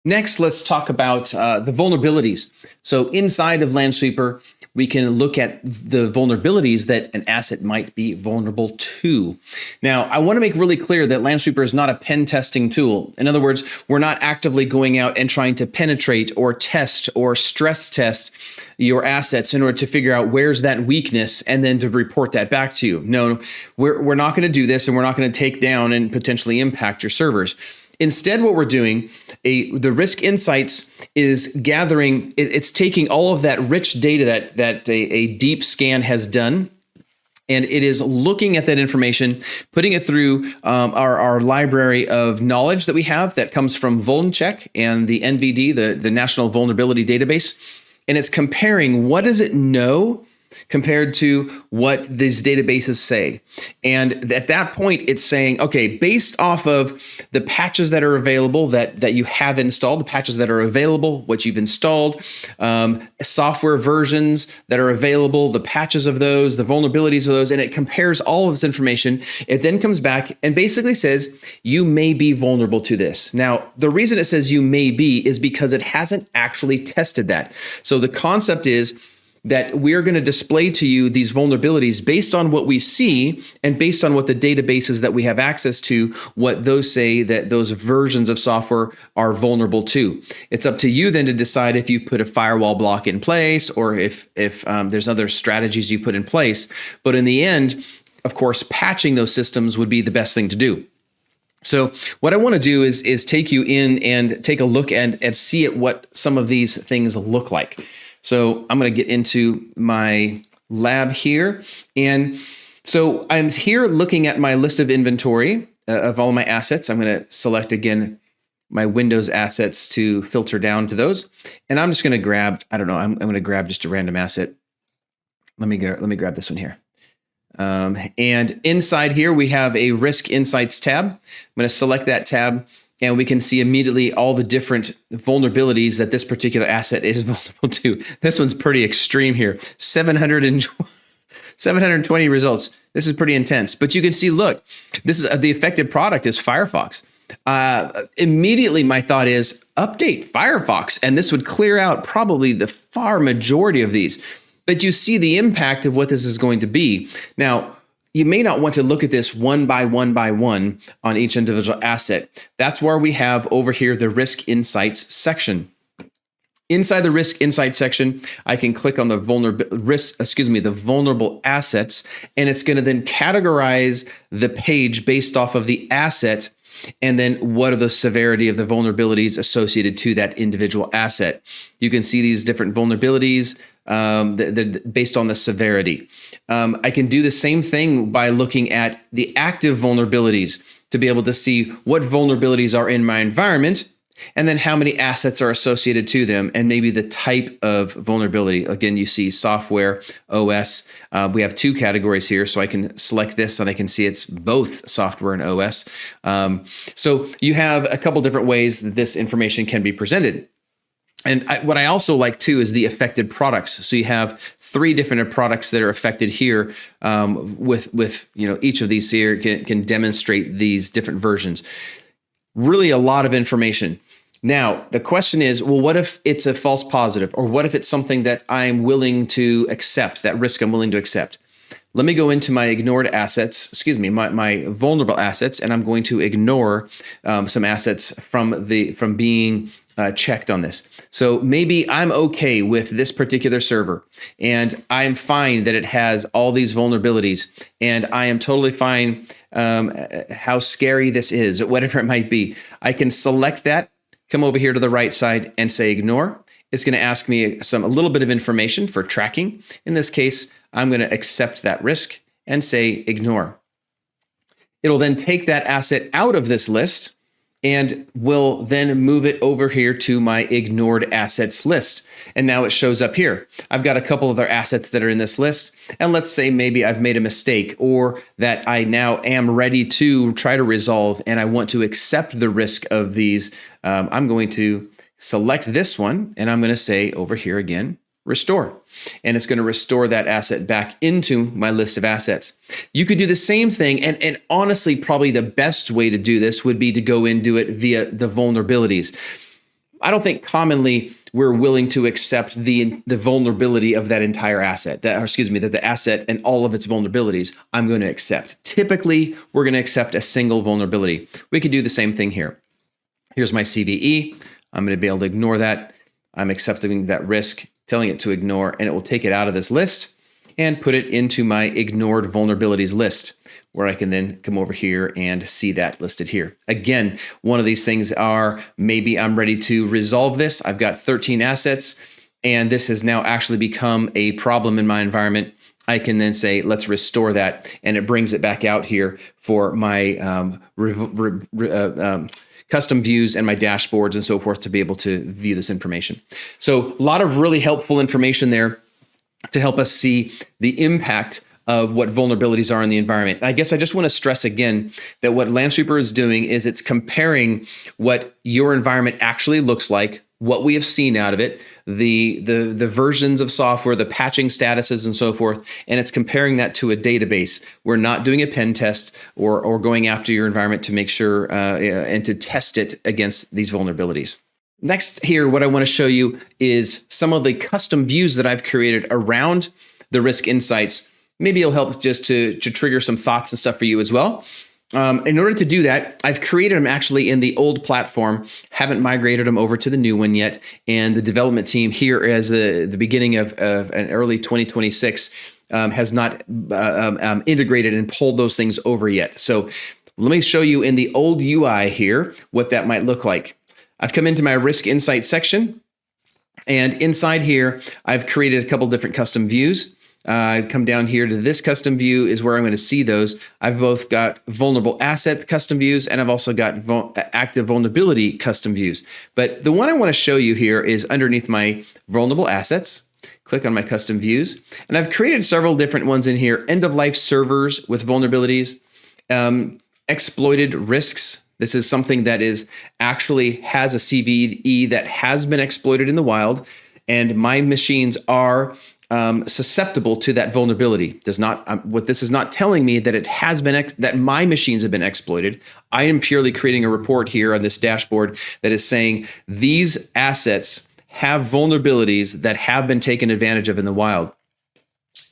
Next, let's talk about the vulnerabilities. So inside of Lansweeper, we can look at the vulnerabilities that an asset might be vulnerable to. Now, I want to make really clear that Lansweeper is not a pen testing tool. In other words, we're not actively going out and trying to penetrate or test or stress test your assets in order to figure out where's that weakness and then to report that back to you. No, we're not going to do this, and we're not going to take down and potentially impact your servers. Instead, what we're doing, the risk insights is gathering, it's taking all of that rich data that a deep scan has done, and it is looking at that information, putting it through our library of knowledge that we have that comes from VulnCheck and the NVD, the National Vulnerability Database, and it's comparing what does it know compared to what these databases say. And at that point, it's saying, okay, based off of the patches that are available that you have installed, the patches that are available, what you've installed, software versions that are available, the patches of those, the vulnerabilities of those, and it compares all of this information. It then comes back and basically says, you may be vulnerable to this. Now, the reason it says you may be is because it hasn't actually tested that. So the concept is that we're going to display to you these vulnerabilities based on what we see and based on what the databases that we have access to, what those say that those versions of software are vulnerable to. It's up to you then to decide if you've put a firewall block in place or if there's other strategies you put in place. But in the end, of course, patching those systems would be the best thing to do. So what I want to do is take you in and take a look and see at what some of these things look like. So I'm going to get into my lab here. And so I'm here looking at my list of inventory of all my assets. I'm going to select again my Windows assets to filter down to those. And I'm just going to grab, I don't know, I'm going to grab just a random asset. Let me grab this one here. And inside here, we have a Risk Insights tab. I'm going to select that tab. And we can see immediately all the different vulnerabilities that this particular asset is vulnerable to. This one's pretty extreme here. 720 results. This is pretty intense. But you can see, look, this is the affected product is Firefox. Immediately, my thought is update Firefox, and this would clear out probably the far majority of these. But you see the impact of what this is going to be. Now, you may not want to look at this one by one on each individual asset. That's where we have over here the Risk Insights section. Inside the Risk Insights section, I can click on the vulnerable assets, and it's going to then categorize the page based off of the asset and then what are the severity of the vulnerabilities associated to that individual asset. You can see these different vulnerabilities based on the severity. I can do the same thing by looking at the active vulnerabilities to be able to see what vulnerabilities are in my environment and then how many assets are associated to them and maybe the type of vulnerability. Again, you see software, OS. We have two categories here, so I can select this and I can see it's both software and OS. So you have a couple different ways that this information can be presented. And what I also like too is the affected products. So you have three different products that are affected here. With each of these here can demonstrate these different versions. Really a lot of information. Now, the question is, well, what if it's a false positive? Or what if it's something that I'm willing to accept, that risk I'm willing to accept? Let me go into my ignored assets, my vulnerable assets, and I'm going to ignore some assets from being checked on this. So maybe I'm okay with this particular server, and I'm fine that it has all these vulnerabilities, and I am totally fine how scary this is, whatever it might be. I can select that, come over here to the right side and say ignore. It's going to ask me a little bit of information for tracking. In this case, I'm going to accept that risk and say ignore. It'll then take that asset out of this list and will then move it over here to my ignored assets list. And now it shows up here. I've got a couple of other assets that are in this list. And let's say maybe I've made a mistake or that I now am ready to try to resolve and I want to accept the risk of these. I'm going to select this one and I'm going to say over here again, restore. And it's going to restore that asset back into my list of assets. You could do the same thing. And honestly, probably the best way to do this would be to go and do it via the vulnerabilities. I don't think commonly we're willing to accept the vulnerability of that entire asset, that the asset and all of its vulnerabilities I'm going to accept. Typically, we're going to accept a single vulnerability. We could do the same thing here. Here's my CVE. I'm going to be able to ignore that. I'm accepting that risk, telling it to ignore, and it will take it out of this list and put it into my ignored vulnerabilities list, where I can then come over here and see that listed here. Again, one of these things are maybe I'm ready to resolve this. I've got 13 assets, and this has now actually become a problem in my environment. I can then say, let's restore that, and it brings it back out here for my custom views and my dashboards and so forth to be able to view this information. So a lot of really helpful information there to help us see the impact of what vulnerabilities are in the environment. And I guess I just want to stress again that what Lansweeper is doing is it's comparing what your environment actually looks like, what we have seen out of it, the versions of software, the patching statuses and so forth, and it's comparing that to a database. We're not doing a pen test or going after your environment to make sure and to test it against these vulnerabilities. Next here, what I want to show you is some of the custom views that I've created around the risk insights. Maybe it'll help just to trigger some thoughts and stuff for you as well. In order to do that, I've created them actually in the old platform, haven't migrated them over to the new one yet. And the development team here as the beginning of an early 2026 has not integrated and pulled those things over yet. So let me show you in the old UI here what that might look like. I've come into my risk insight section, and inside here, I've created a couple different custom views. I come down here to this custom view is where I'm going to see those. I've both got vulnerable asset custom views, and I've also got active vulnerability custom views. But the one I want to show you here is underneath my vulnerable assets. Click on my custom views, and I've created several different ones in here. End of life servers with vulnerabilities, exploited risks. This is something that is actually has a CVE that has been exploited in the wild, and my machines are susceptible to that vulnerability. Does not what this is not telling me that it has been that my machines have been exploited. I am purely creating a report here on this dashboard that is saying these assets have vulnerabilities that have been taken advantage of in the wild.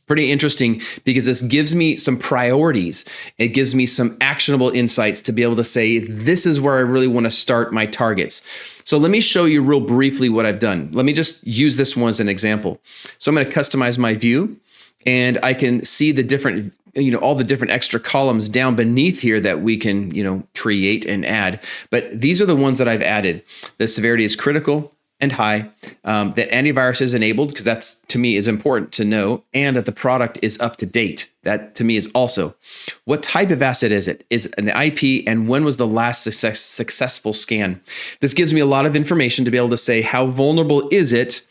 Pretty interesting because this gives me some priorities. It gives me some actionable insights to be able to say, this is where I really want to start my targets. So let me show you real briefly what I've done. Let me just use this one as an example. So I'm going to customize my view, and I can see the different, all the different extra columns down beneath here that we can, create and add. But these are the ones that I've added. The severity is critical and high, that antivirus is enabled, because that's, to me, is important to know, and that the product is up to date. That, to me, is also. What type of asset is it? Is an IP, and when was the last successful scan? This gives me a lot of information to be able to say, how vulnerable is it?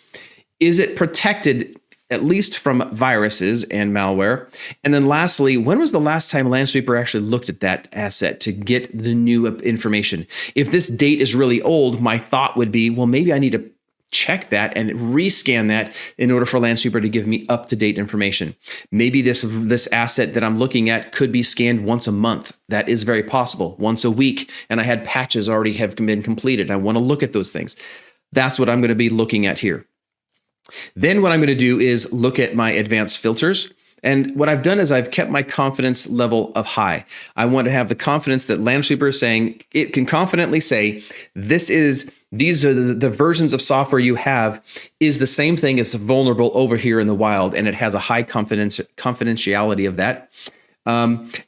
Is it protected, at least from viruses and malware? And then lastly, when was the last time Lansweeper actually looked at that asset to get the new information? If this date is really old, my thought would be, well, maybe I need to check that and rescan that in order for Lansweeper to give me up-to-date information. Maybe this asset that I'm looking at could be scanned once a month. That is very possible. Once a week, and I had patches already have been completed. I want to look at those things. That's what I'm going to be looking at here. Then what I'm going to do is look at my advanced filters. And what I've done is I've kept my confidence level of high. I want to have the confidence that Lansweeper is saying, it can confidently say, these are the versions of software you have is the same thing as vulnerable over here in the wild, and it has a high confidentiality of that.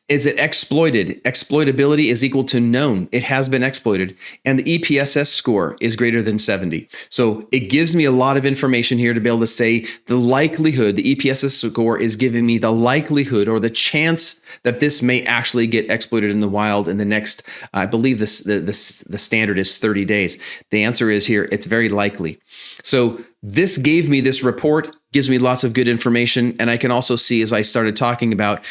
Is it exploited? Exploitability is equal to known. It has been exploited. And the EPSS score is greater than 70. So it gives me a lot of information here to be able to say the likelihood, the EPSS score is giving me the likelihood or the chance that this may actually get exploited in the wild in the next, I believe the standard is 30 days. The answer is here, it's very likely. So this gave me this report, gives me lots of good information. And I can also see, as I started talking about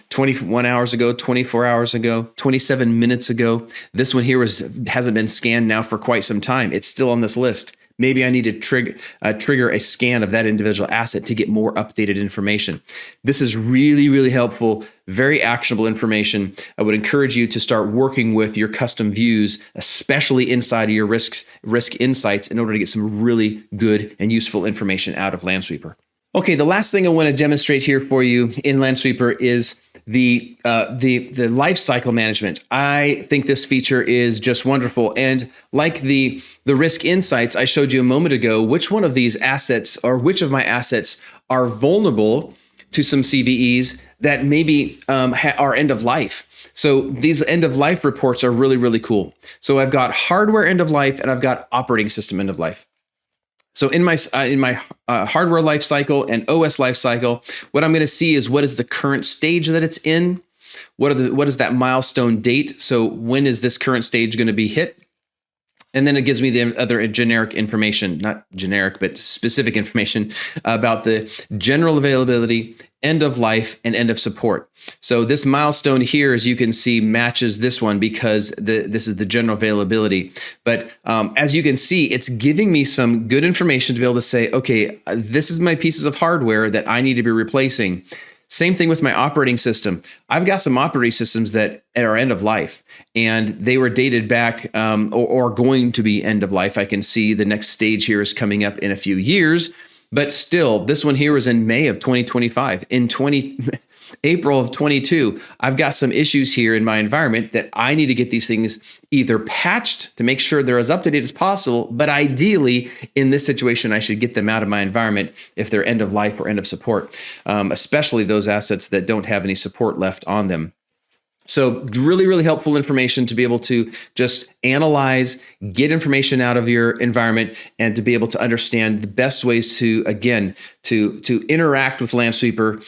21 hours ago, 24 hours ago, 27 minutes ago, this one here hasn't been scanned now for quite some time. It's still on this list. Maybe I need to trigger a scan of that individual asset to get more updated information. This is really, really helpful, very actionable information. I would encourage you to start working with your custom views, especially inside of your risk insights, in order to get some really good and useful information out of Lansweeper. Okay, the last thing I want to demonstrate here for you in Lansweeper is the lifecycle management. I think this feature is just wonderful. And like the risk insights I showed you a moment ago, which one of these assets or which of my assets are vulnerable to some CVEs that maybe are end of life? So these end of life reports are really, really cool. So I've got hardware end of life and I've got operating system end of life. So in my hardware life cycle and OS life cycle, what I'm going to see is what is the current stage that it's in. What is that milestone date? So when is this current stage going to be hit? And then it gives me the other generic information, not generic, but specific information about the general availability, end of life, and end of support. So this milestone here, as you can see, matches this one because this is the general availability. But as you can see, it's giving me some good information to be able to say, okay, this is my pieces of hardware that I need to be replacing. Same thing with my operating system. I've got some operating systems that are end of life, and they were dated back or going to be end of life. I can see the next stage here is coming up in a few years, but still, this one here is in May of 2025. In April of 22, I've got some issues here in my environment that I need to get these things either patched to make sure they're as up to date as possible, but ideally in this situation, I should get them out of my environment if they're end of life or end of support, especially those assets that don't have any support left on them. So really, really helpful information to be able to just analyze, get information out of your environment, and to be able to understand the best ways to, again, to interact with Lansweeper.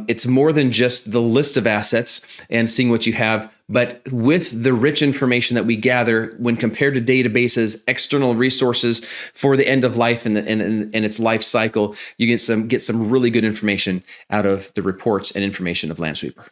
It's more than just the list of assets and seeing what you have, but with the rich information that we gather when compared to databases, external resources for the end of life and its life cycle, you get some really good information out of the reports and information of Lansweeper.